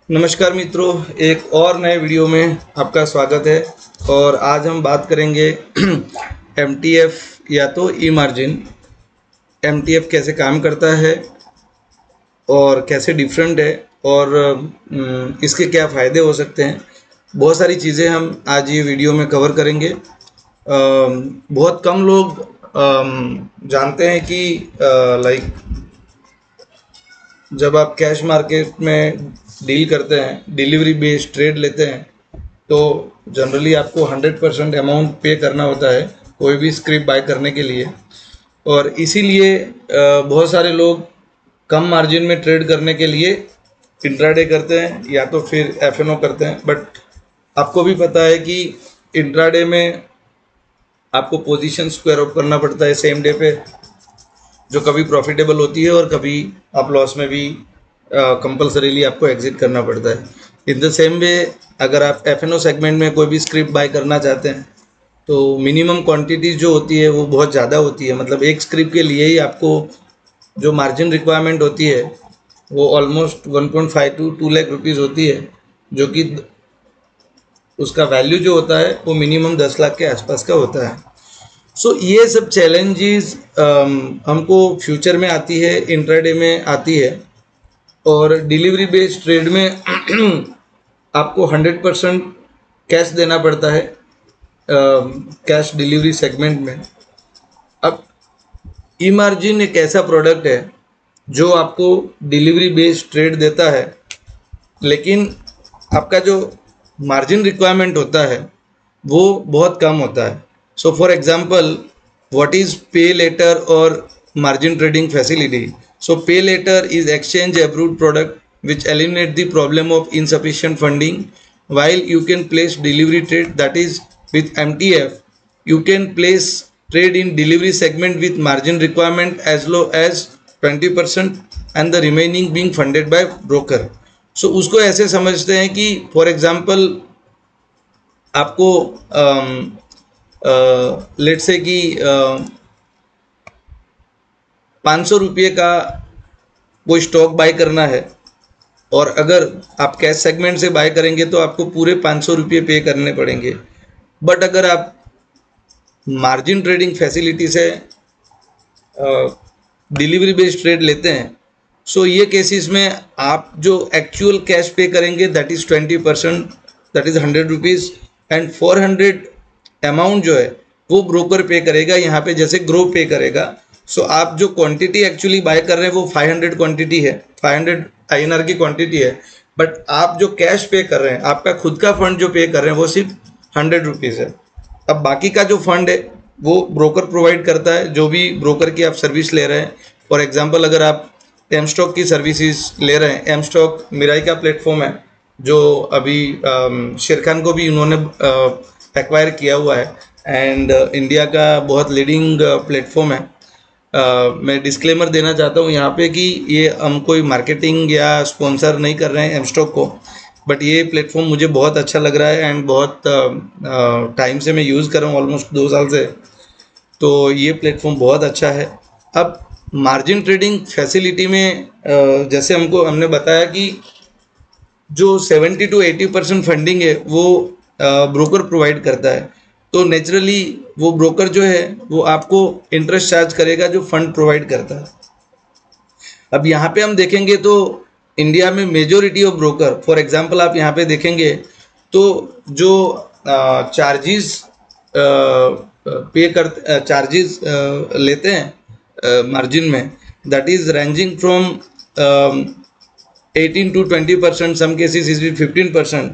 नमस्कार मित्रों, एक और नए वीडियो में आपका स्वागत है। और आज हम बात करेंगे एमटीएफ या तो ई मार्जिन। एमटीएफ कैसे काम करता है और कैसे डिफरेंट है और इसके क्या फ़ायदे हो सकते हैं। बहुत सारी चीज़ें हम आज ये वीडियो में कवर करेंगे। बहुत कम लोग जानते हैं कि लाइक जब आप कैश मार्केट में डील करते हैं, डिलीवरी बेस्ड ट्रेड लेते हैं, तो जनरली आपको 100% अमाउंट पे करना होता है कोई भी स्क्रिप्ट बाय करने के लिए। और इसीलिए बहुत सारे लोग कम मार्जिन में ट्रेड करने के लिए इंट्राडे करते हैं या तो फिर एफएनओ करते हैं। बट आपको भी पता है कि इंट्राडे में आपको पोजीशन स्क्वायर ऑफ करना पड़ता है सेम डे पे, जो कभी प्रॉफिटेबल होती है और कभी आप लॉस में भी कंपल्सरीली आपको एग्जिट करना पड़ता है। इन द सेम वे अगर आप एफएनओ सेगमेंट में कोई भी स्क्रिप्ट बाय करना चाहते हैं तो मिनिमम क्वांटिटीज जो होती है वो बहुत ज़्यादा होती है। मतलब एक स्क्रिप्ट के लिए ही आपको जो मार्जिन रिक्वायरमेंट होती है वो ऑलमोस्ट 1.5 to 2 लाख रुपीज़ होती है, जो कि उसका वैल्यू जो होता है वो मिनिमम 10 लाख के आसपास का होता है। सो ये सब चैलेंजेस हमको फ्यूचर में आती है, इंट्राडे में आती है। और डिलीवरी बेस्ड ट्रेड में आपको 100% कैश देना पड़ता है कैश डिलीवरी सेगमेंट में। अब ई मार्जिन एक ऐसा प्रोडक्ट है जो आपको डिलीवरी बेस्ड ट्रेड देता है, लेकिन आपका जो मार्जिन रिक्वायरमेंट होता है वो बहुत कम होता है। So for example, what is पे लेटर और margin trading facility? So pay later is exchange approved product which eliminate the problem of insufficient funding, while you can place delivery trade, that is with MTF you can place trade in delivery segment with margin requirement as low as 20% and the remaining being funded by broker. So उसको ऐसे समझते हैं कि for example आपको let's say कि 500 रुपये का कोई स्टॉक बाय करना है, और अगर आप कैश सेगमेंट से बाय करेंगे तो आपको पूरे 500 रुपये पे करने पड़ेंगे। बट अगर आप मार्जिन ट्रेडिंग फैसिलिटी से डिलीवरी बेस्ड ट्रेड लेते हैं, सो ये केसेस में आप जो एक्चुअल कैश पे करेंगे that is 20%, that is 100 rupees, and 400 amount जो है वो ब्रोकर पे करेगा, यहाँ पे जैसे ग्रो पे करेगा। सो आप जो क्वांटिटी एक्चुअली बाय कर रहे हैं वो 500 क्वांटिटी है, 500 INR की क्वांटिटी है, बट आप जो कैश पे कर रहे हैं, आपका खुद का फंड जो पे कर रहे हैं वो सिर्फ 100 रुपीज़ है। अब बाकी का जो फंड है वो ब्रोकर प्रोवाइड करता है, जो भी ब्रोकर की आप सर्विस ले रहे हैं। फॉर एग्जांपल, अगर आप एम स्टॉक की सर्विसेज ले रहे हैं, एम स्टॉक मिराई का प्लेटफॉर्म है जो अभी शेर खान को भी उन्होंने एक्वायर किया हुआ है, एंड इंडिया का बहुत लीडिंग प्लेटफॉर्म है। मैं डिस्क्लेमर देना चाहता हूँ यहाँ पे कि ये हम कोई मार्केटिंग या स्पॉन्सर नहीं कर रहे हैं एम स्टॉक को, बट ये प्लेटफॉर्म मुझे बहुत अच्छा लग रहा है एंड बहुत टाइम से मैं यूज़ कर रहा हूँ, ऑलमोस्ट 2 साल से। तो ये प्लेटफॉर्म बहुत अच्छा है। अब मार्जिन ट्रेडिंग फैसिलिटी में जैसे हमने बताया कि जो 70 to 80% फंडिंग है वो ब्रोकर प्रोवाइड करता है, तो नेचुरली वो ब्रोकर जो है वो आपको इंटरेस्ट चार्ज करेगा जो फंड प्रोवाइड करता है। अब यहाँ पे हम देखेंगे तो इंडिया में majority of broker, for example आप यहाँ पे देखेंगे तो जो चार्जेस चार्जेस लेते हैं मार्जिन में, that is ranging from 18 to 20%, some cases is 15%।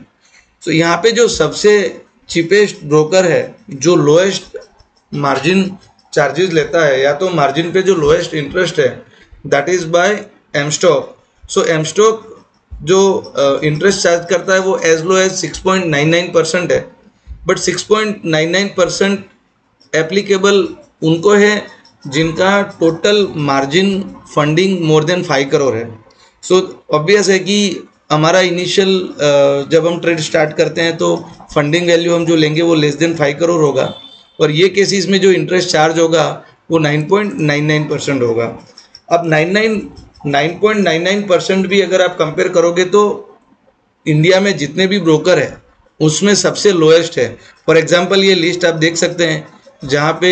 तो यहाँ पे जो सबसे चीपेस्ट ब्रोकर है, जो लोएस्ट मार्जिन चार्जेस लेता है या तो मार्जिन पे जो लोएस्ट इंटरेस्ट है, that is by M stock. So M stock जो इंटरेस्ट चार्ज करता है वो एज लो एज 6.99% है, बट 6.99% एप्लीकेबल उनको है जिनका total margin funding more than 5 crore है। सो ऑब्वियस है कि हमारा इनिशियल जब हम ट्रेड स्टार्ट करते हैं तो फंडिंग वैल्यू हम जो लेंगे वो लेस देन 5 करोड़ होगा, और ये केसेस में जो इंटरेस्ट चार्ज होगा वो 9.99% होगा। अब 9.99% भी अगर आप कंपेयर करोगे तो इंडिया में जितने भी ब्रोकर है उसमें सबसे लोएस्ट है। फॉर एग्जांपल ये लिस्ट आप देख सकते हैं जहाँ पे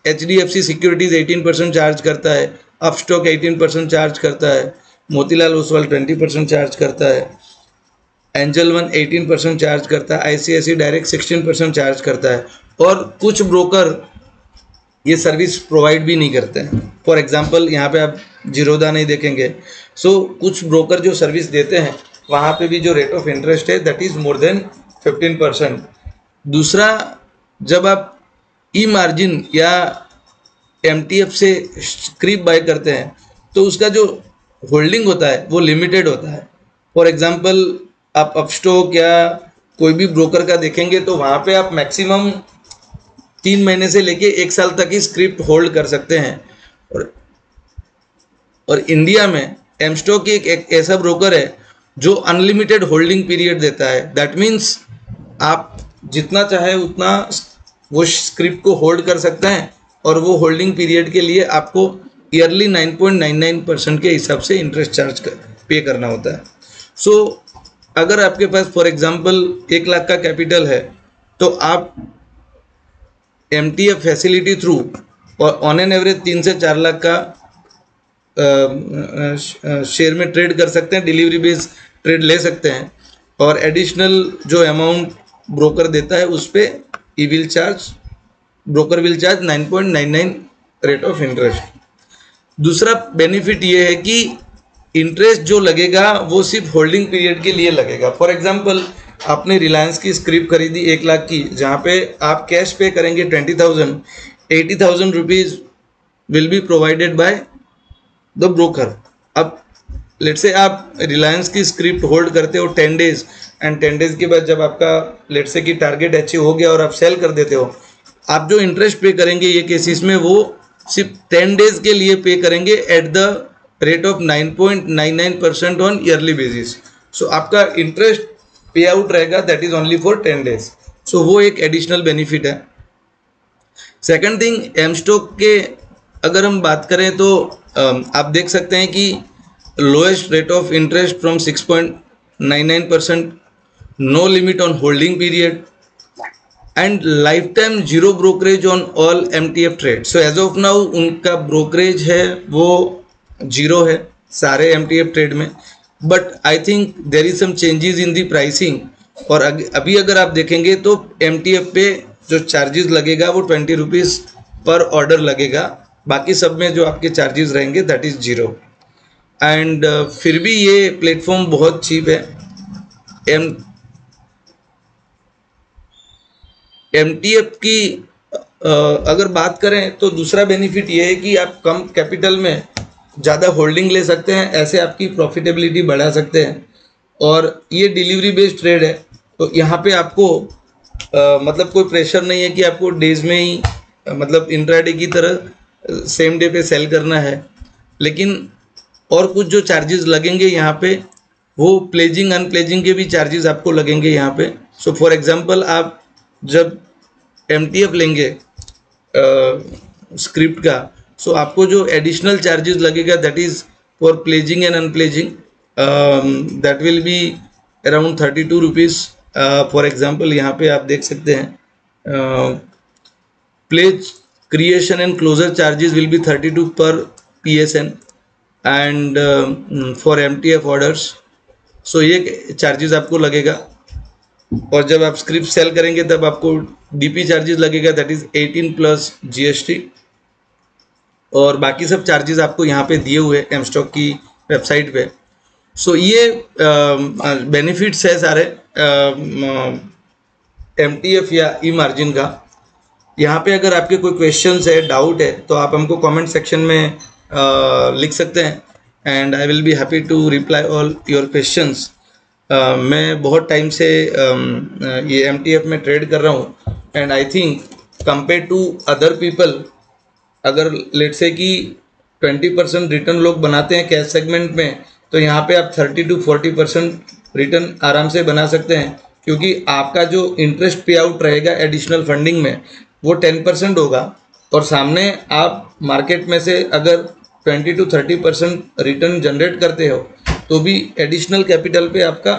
HDFC सिक्योरिटीज़ 18% चार्ज करता है, अपस्टॉक 18% चार्ज करता है, मोतीलाल ओसवाल 20% चार्ज करता है, एंजल वन 18% चार्ज करता है, ICICI डायरेक्ट 16% चार्ज करता है, और कुछ ब्रोकर ये सर्विस प्रोवाइड भी नहीं करते हैं। फॉर एग्जांपल यहाँ पे आप जीरोधा नहीं देखेंगे। सो कुछ ब्रोकर जो सर्विस देते हैं वहाँ पे भी जो रेट ऑफ इंटरेस्ट है दैट इज़ मोर देन 15%। दूसरा, जब आप ई मार्जिन या MTF से स्क्रिप बाय करते हैं तो उसका जो होल्डिंग होता है वो लिमिटेड होता है। फॉर एग्जांपल आप अपस्टॉक या कोई भी ब्रोकर का देखेंगे तो वहाँ पे आप मैक्सिमम 3 महीने से लेके 1 साल तक ही स्क्रिप्ट होल्ड कर सकते हैं। और इंडिया में एमस्टॉक एक ऐसा ब्रोकर है जो अनलिमिटेड होल्डिंग पीरियड देता है। दैट मीन्स आप जितना चाहे उतना वो स्क्रिप्ट को होल्ड कर सकते हैं और वो होल्डिंग पीरियड के लिए आपको ईयरली 9.99% के हिसाब से इंटरेस्ट चार्ज पे करना होता है। सो अगर आपके पास फॉर एग्जांपल 1 लाख का कैपिटल है तो आप MTF फैसिलिटी थ्रू और ऑन एन एवरेज 3 से 4 लाख का शेयर में ट्रेड कर सकते हैं, डिलीवरी बेस्ड ट्रेड ले सकते हैं, और एडिशनल जो अमाउंट ब्रोकर देता है उस पर broker will charge 9.99 rate of interest. दूसरा बेनिफिट ये है कि इंटरेस्ट जो लगेगा वो सिर्फ होल्डिंग पीरियड के लिए लगेगा। फॉर एग्जांपल आपने रिलायंस की स्क्रिप्ट खरीदी 1 लाख की, जहाँ पे आप कैश पे करेंगे 20,000, 80,000 rupees will be provided by the broker. अब लेट से आप रिलायंस की स्क्रिप्ट होल्ड करते हो 10 डेज, एंड 10 डेज के बाद जब आपका लेट से कि टारगेट अचीव हो गया और आप सेल कर देते हो, आप जो इंटरेस्ट पे करेंगे ये केसेस में वो सिर्फ 10 डेज के लिए पे करेंगे at the rate of 9.99% on yearly basis. So आपका इंटरेस्ट पे आउट रहेगा that is only for 10 days. So वो एक एडिशनल बेनिफिट है। सेकंड थिंग, एमस्टॉक के अगर हम बात करें तो आप देख सकते हैं कि lowest rate of interest from 6.99%, no limit on holding period, and life time zero brokerage on all MTF trade. So as of now उनका ब्रोकरेज है वो जीरो है सारे MTF ट्रेड में, but I think there is some changes in the pricing. और अभी अगर आप देखेंगे तो MTF पे जो चार्जेस लगेगा वो 20 रुपीज़ पर ऑर्डर लगेगा, बाकी सब में जो आपके चार्जेस रहेंगे दैट इज़ जीरो। एंड फिर भी ये प्लेटफॉर्म बहुत चीप है। MTF की अगर बात करें तो दूसरा बेनिफिट ये है कि आप कम कैपिटल में ज़्यादा होल्डिंग ले सकते हैं, ऐसे आपकी प्रॉफिटेबिलिटी बढ़ा सकते हैं। और ये डिलीवरी बेस्ड ट्रेड है तो यहाँ पे आपको मतलब कोई प्रेशर नहीं है कि आपको डेज में ही मतलब इंट्राडे की तरह सेम डे पे सेल करना है। लेकिन और कुछ जो चार्जेस लगेंगे यहाँ पे वो प्लेजिंग अनप्लेजिंग के भी चार्जेस आपको लगेंगे यहाँ पे। सो फॉर एग्जांपल आप जब MTF लेंगे स्क्रिप्ट का, सो आपको जो एडिशनल चार्जेस लगेगा that is for pledging and unpledging, that will be around 32 rupees. For example यहाँ पे आप देख सकते हैं pledge creation and closure charges will be 32 पर PSN and for MTF orders. So ये चार्जेस आपको लगेगा। और जब आप स्क्रिप्ट सेल करेंगे तब आपको DP चार्जेस लगेगा दैट इज़ 18 प्लस GST, और बाकी सब चार्जेस आपको यहाँ पे दिए हुए एमस्टॉक की वेबसाइट पे। सो ये बेनिफिट्स है सारे MTF या ई मार्जिन का। यहाँ पे अगर आपके कोई क्वेश्चंस है, डाउट है, तो आप हमको कमेंट सेक्शन में लिख सकते हैं and I will be happy to reply all your questions. मैं बहुत टाइम से ये MTF में ट्रेड कर रहा हूँ and I think compare to other people, अगर लेट से कि 20% रिटर्न लोग बनाते हैं कैश सेगमेंट में, तो यहाँ पे आप 30 to 40% रिटर्न आराम से बना सकते हैं, क्योंकि आपका जो इंटरेस्ट पे आउट रहेगा एडिशनल फंडिंग में वो 10% होगा, और सामने आप मार्केट में से अगर 20 to 30% रिटर्न जनरेट करते हो तो भी एडिशनल कैपिटल पे आपका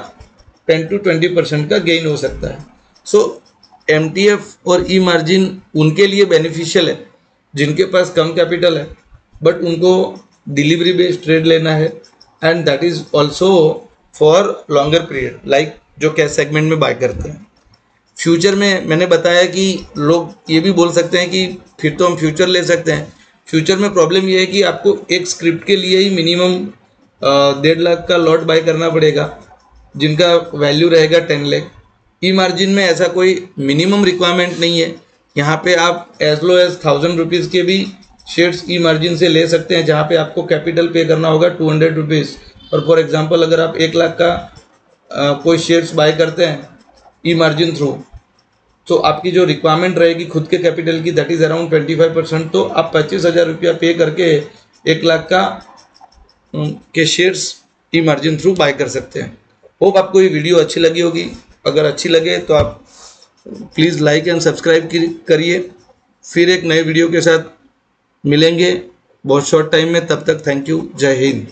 10-20% का गेन हो सकता है। सो MTF और ई मार्जिन उनके लिए बेनिफिशियल है जिनके पास कम कैपिटल है बट उनको डिलीवरी बेस्ड ट्रेड लेना है, and that is also for longer period, like जो कैश सेगमेंट में बाय करते हैं। फ्यूचर में मैंने बताया कि लोग ये भी बोल सकते हैं कि फिर तो हम फ्यूचर ले सकते हैं। फ्यूचर में प्रॉब्लम ये है कि आपको एक स्क्रिप्ट के लिए ही मिनिमम 1.5 लाख का लॉट बाय करना पड़ेगा जिनका वैल्यू रहेगा 10 लाख। ई मार्जिन में ऐसा कोई मिनिमम रिक्वायरमेंट नहीं है, यहाँ पे आप एज लो एज 1000 रुपीज़ के भी शेयर्स ई मार्जिन से ले सकते हैं जहाँ पे आपको कैपिटल पे करना होगा 200 रुपीज़। और फॉर एग्जांपल अगर आप 1 लाख का कोई शेयर्स बाय करते हैं ई मार्जिन थ्रू, तो आपकी जो रिक्वायरमेंट रहेगी खुद के कैपिटल की दैट इज़ अराउंड 25%, तो आप 25,000 रुपया पे करके 1 लाख का के शेयर्स ई मार्जिन थ्रू बाय कर सकते हैं। होप आपको ये वीडियो अच्छी लगी होगी। अगर अच्छी लगे तो आप प्लीज़ लाइक एंड सब्सक्राइब करिए। फिर एक नए वीडियो के साथ मिलेंगे बहुत शॉर्ट टाइम में, तब तक थैंक यू, जय हिंद।